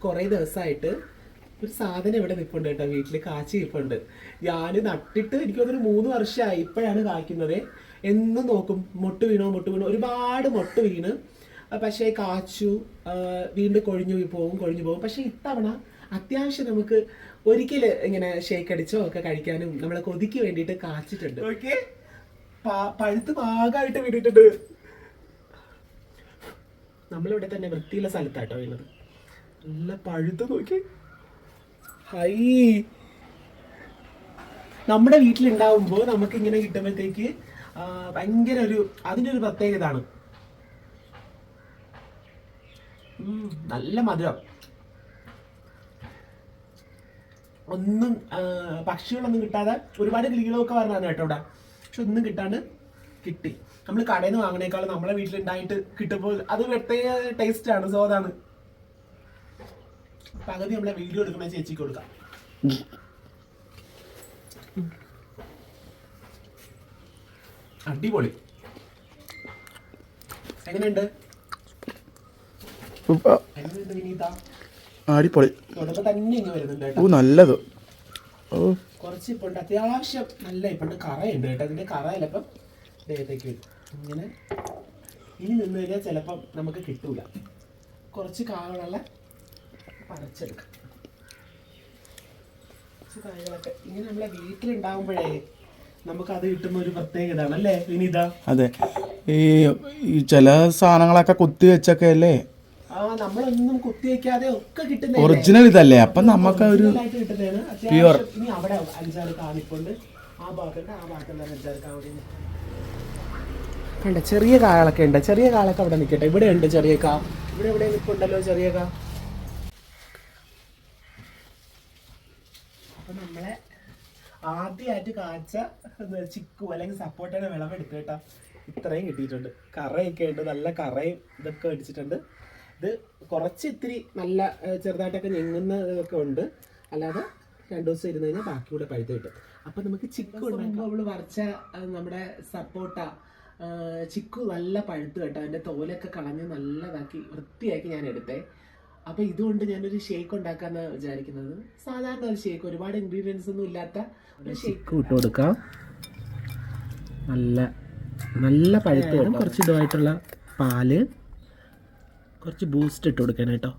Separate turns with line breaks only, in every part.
കുറേ ദിവസമായിട്ട് ഒരു സാധനം ഇവിടെ നിൽപ്പുണ്ട് കേട്ടോ, വീട്ടിൽ കാച്ചി നിൽപ്പുണ്ട്. ഞാൻ നട്ടിട്ട് എനിക്ക് തോന്നുന്നു 3 വർഷമായി, ഇപ്പോഴാണ് കായ്ക്കുന്നത്. എന്നും നോക്കും മൊട്ട് വീണോ ഒരുപാട് മൊട്ട് വീണ്, പക്ഷേ കാച്ചു വീണ്ടും കൊഴിഞ്ഞു പോകും. പക്ഷേ ഇത്തവണ അത്യാവശ്യം നമുക്ക് ഒരിക്കൽ ഇങ്ങനെ ഷേക്ക് അടിച്ചോ ഒക്കെ കഴിക്കാനും നമ്മളെ കൊതിക്ക് വേണ്ടിയിട്ട് കാച്ചിട്ടുണ്ട്. ഓക്കെ, പഴുത്ത് പാകമായിട്ട് വീണിട്ടുണ്ട്. നമ്മളിവിടെ തന്നെ വൃത്തിയുള്ള സ്ഥലത്താട്ടോ വീണത്. നല്ല പഴുത്ത് നോക്കി. ഹൈ, നമ്മുടെ വീട്ടിലുണ്ടാവുമ്പോൾ നമുക്ക് ഇങ്ങനെ കിട്ടുമ്പോഴത്തേക്ക് ഭയങ്കര അതിൻ്റെ ഒരു പ്രത്യേകതയാണ്. നല്ല മധുരം. ഒന്നും പക്ഷികളൊന്നും കിട്ടാതെ, ഒരുപാട് കിളികളൊക്കെ പറഞ്ഞാണ് കേട്ടോ ഇവിടെ, പക്ഷെ ഒന്നും കിട്ടാണ്ട് കിട്ടി. നമ്മൾ കടയിൽ നിന്ന് വാങ്ങണേക്കാളും നമ്മളെ വീട്ടിലുണ്ടായിട്ട് കിട്ടുമ്പോൾ അത് പ്രത്യേക ടേസ്റ്റാണ്, സ്വാദാണ്. പകുതി നമ്മളെ വീഡിയോ എടുക്കണ ചേച്ചിക്ക് കൊടുക്കാം. അടിപൊളി. എങ്ങനെയുണ്ട് വിനീത?
അടിപൊളി
തന്നെ ഇങ്ങനെ വരുന്നുണ്ട് കേട്ടോ,
നല്ലത്.
കുറച്ച് ഇപ്പുണ്ട്, അത്യാവശ്യം നല്ല ഇപ്പുണ്ട്. കറയുണ്ട് കേട്ടോ, അതിന്റെ കറ ചിലപ്പം ദേഹത്തേക്ക് വരും. ഇങ്ങനെ ഇനി നിന്ന് കഴിഞ്ഞാൽ ചിലപ്പം നമുക്ക് കിട്ടൂല. കുറച്ച് കാകളുള്ള പറിച്ചെടുക്കാം. കായകളൊക്കെ ഇങ്ങനെ നമ്മളെ വീട്ടിലുണ്ടാവുമ്പോഴേ നമുക്കത് കിട്ടുന്ന ഒരു പ്രത്യേകതയാണ് അല്ലേ വിനീത?
അതെ, ഈ ചില സാധനങ്ങളൊക്കെ കുത്തി വെച്ചൊക്കെ അല്ലേ,
നമ്മളൊന്നും കുത്തിവെക്കാതെ ഒക്കെ കിട്ടുന്ന
ഒറിജിനൽ ഇതല്ലേ, അപ്പൊ നമുക്ക് ഒരു പ്യുവർ.
ഇനി അവിടെ 5-6 കാണിപ്പുണ്ട്, ആ ഭാഗത്തുണ്ട്, ആ ഭാഗത്തുള്ള 5-6 കാവടി കണ്ട. ചെറിയ കാളൊക്കെ ഉണ്ട്, ചെറിയ കാളൊക്കെ അവിടെ നിൽക്കട്ടെ. ഇവിടെ ഉണ്ട് ചെറിയ കാ, ഇവിടെ എവിടെ നിൽപ്പുണ്ടല്ലോ ചെറിയ കാ. അപ്പൊ നമ്മളെ ആദ്യമായിട്ട് കാച്ച ചിക്കു അല്ലെങ്കിൽ സപ്പോർട്ടയുടെ വിളവെടുത്ത് കേട്ടോ, ഇത്രയും കിട്ടിയിട്ടുണ്ട്. കറയൊക്കെ ഉണ്ട്, നല്ല കറയും ഇതൊക്കെ അടിച്ചിട്ടുണ്ട്. ഇത് കുറച്ച് ഇത്തിരി നല്ല ചെറുതായിട്ടൊക്കെ ഞെങ്ങുന്നതൊക്കെ ഉണ്ട്, അല്ലാതെ 2 ദിവസം ഇരുന്ന് കഴിഞ്ഞാൽ ബാക്കി കൂടെ പഴുത്ത് കിട്ടും. അപ്പം നമുക്ക് ചിക്കു ഉണ്ടാകുമ്പോൾ അവള് വരച്ച നമ്മുടെ സപ്പോട്ട ചിക്കു നല്ല പഴുത്ത് കേട്ടോ, അതിൻ്റെ തോലൊക്കെ കളഞ്ഞ് നല്ലതാക്കി വൃത്തിയാക്കി ഞാൻ എടുത്തേ. അപ്പം ഇതുകൊണ്ട് ഞാനൊരു ഷേക്ക് ഉണ്ടാക്കാന്ന് വിചാരിക്കുന്നത്. സാധാരണ ഒരു ഷേക്ക്, ഒരുപാട് ഇൻഗ്രീഡിയൻസ് ഒന്നും ഇല്ലാത്ത ഒരു ഷേക്ക് ഇട്ട് കൊടുക്കാം. നല്ല നല്ല പഴുത്ത്, കുറച്ച് ഇതുമായിട്ടുള്ള പാല്, കുറച്ച് ബൂസ്റ്റ് ഇട്ട് കൊടുക്കണം കേട്ടോ.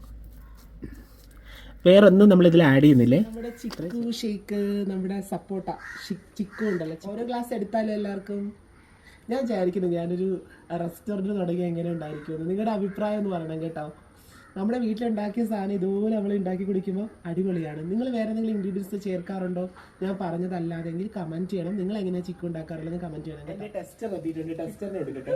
വേറൊന്നും നമ്മളിതിൽ ആഡ് ചെയ്യുന്നില്ലേ. നമ്മുടെ ചിക്കു ഷേക്ക്, നമ്മുടെ സപ്പോട്ട ചിക്കു ഉണ്ടല്ലോ, ഓരോ ഗ്ലാസ് എടുത്താലും എല്ലാവർക്കും. ഞാൻ വിചാരിക്കുന്നു ഞാനൊരു റെസ്റ്റോറൻറ്റ് തുടങ്ങി എങ്ങനെ ഉണ്ടായിരിക്കുമെന്ന്. നിങ്ങളുടെ അഭിപ്രായം എന്ന് പറയണം കേട്ടോ. നമ്മുടെ വീട്ടിലുണ്ടാക്കിയ സാധനം ഇതുപോലെ നമ്മൾ ഉണ്ടാക്കി കുടിക്കുമ്പോൾ അടിപൊളിയാണ്. നിങ്ങൾ വേറെ എന്തെങ്കിലും ഇൻഗ്രീഡിയൻസ് ചേർക്കാറുണ്ടോ ഞാൻ പറഞ്ഞതല്ലാതെങ്കിൽ കമൻറ്റ് ചെയ്യണം. നിങ്ങൾ എങ്ങനെയാണ് ചിക്കൻ ഉണ്ടാക്കാറുള്ളത് കമൻറ്റ് ചെയ്യണം. എൻ്റെ ടെസ്റ്റർ എത്തിയിട്ടുണ്ട്, ടെസ്റ്ററിനെ എടുക്കട്ടെ.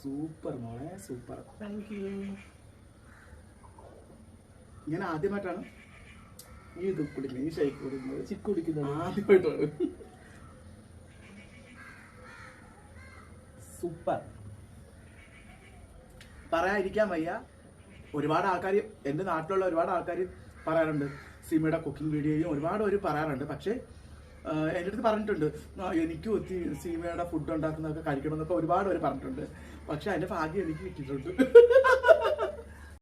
സൂപ്പർ മോളെ, സൂപ്പർ. Thank you.
ഞാൻ ആദ്യമായിട്ടാണ്
ഈ ഇത് കുടിക്കുന്നത്, ഈ ഷേക്ക് കുടിക്കുന്നത്, ചിക്കു കുടിക്കുന്നത് ആദ്യമായിട്ടാണ്. സൂപ്പർ.
പറയാതിരിക്കാൻ വയ്യ. ഒരുപാട് ആൾക്കാർ, എൻ്റെ നാട്ടിലുള്ള ഒരുപാട് ആൾക്കാർ പറയാറുണ്ട്, സീമയുടെ കുക്കിംഗ് വീഡിയോയും ഒരുപാട് പേര് പറയാറുണ്ട്. പക്ഷേ എൻ്റെ അടുത്ത് പറഞ്ഞിട്ടുണ്ട്, എനിക്കും ഒത്തിരി സീമയുടെ ഫുഡ് ഉണ്ടാക്കുന്നതൊക്കെ കഴിക്കണം എന്നൊക്കെ ഒരുപാട് പേര് പറഞ്ഞിട്ടുണ്ട്. പക്ഷെ അതിൻ്റെ ഭാഗ്യം എനിക്ക് കിട്ടിയിട്ടുണ്ട്.